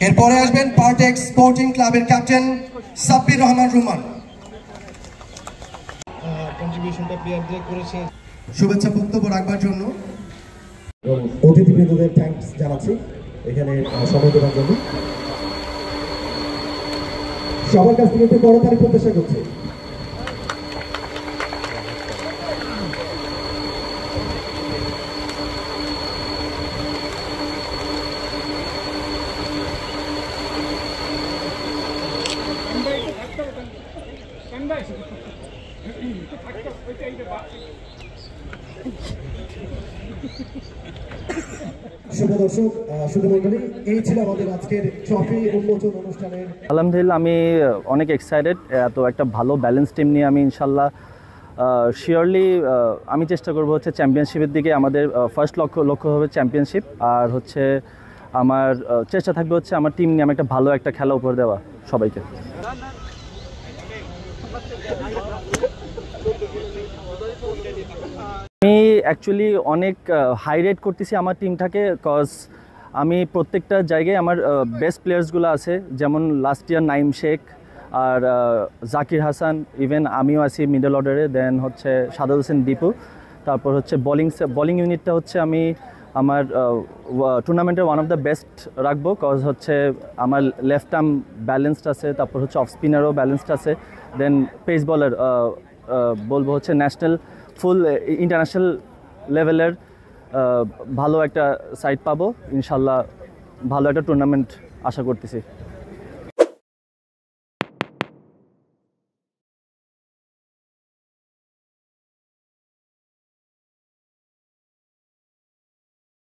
এরপরে আসবেন পার্টেক্স স্পোর্টিং ক্লাবের ক্যাপ্টেন সাব্বির রহমান রুমান। কন্ট্রিবিউশনটা প্লেয়ারদের করেছে, শুভেচ্ছা বক্তব্য রাখবার জন্য অতিথিবৃন্দদের থ্যাঙ্কস জানাচ্ছি এখানে সময় দেওয়ার জন্য। সবার কাছ থেকে একটু করতালি প্রত্যাশা করছি। শুভদর্শক শুভমণ্ডলী, এই ছিল আমাদের আজকের ট্রফি উন্মোচন অনুষ্ঠানের। আলহামদুলিল্লাহ আমি অনেক এক্সাইটেড। এত একটা ভালো ব্যালেন্স টিম নিয়ে আমি ইনশাল্লাহ শিওরলি আমি চেষ্টা করব হচ্ছে চ্যাম্পিয়নশিপের দিকে। আমাদের ফার্স্ট লক্ষ্য হবে চ্যাম্পিয়নশিপ, আর হচ্ছে আমার চেষ্টা থাকবে হচ্ছে আমার টিম নিয়ে আমি একটা ভালো একটা খেলা উপহার দেওয়া সবাইকে। আমি অ্যাকচুয়ালি অনেক হাই রেট করতেছি আমার টিমটাকে, কজ আমি প্রত্যেকটা জায়গায় আমার বেস্ট প্লেয়ার্সগুলো আছে, যেমন লাস্ট ইয়ার নাইম শেখ আর জাকির হাসান, ইভেন আমিও আছি মিডল অর্ডারে, দেন হচ্ছে সাদাত হোসেন দীপু। তারপর হচ্ছে বোলিং ইউনিটটা হচ্ছে আমি আমার টুর্নামেন্টের ওয়ান অফ দ্য বেস্ট রাখবো, কজ হচ্ছে আমার লেফট আর্ম ব্যালেন্সড আছে, তারপর হচ্ছে অফ স্পিনারও ব্যালেন্সড আছে, দেন পেস বলার বলবো হচ্ছে ন্যাশনাল ফুল ইন্টারন্যাশনাল লেভেলের ভালো একটা সাইড পাবো ইনশাল্লাহ। ভালো একটা টুর্নামেন্ট আশা করতেছি।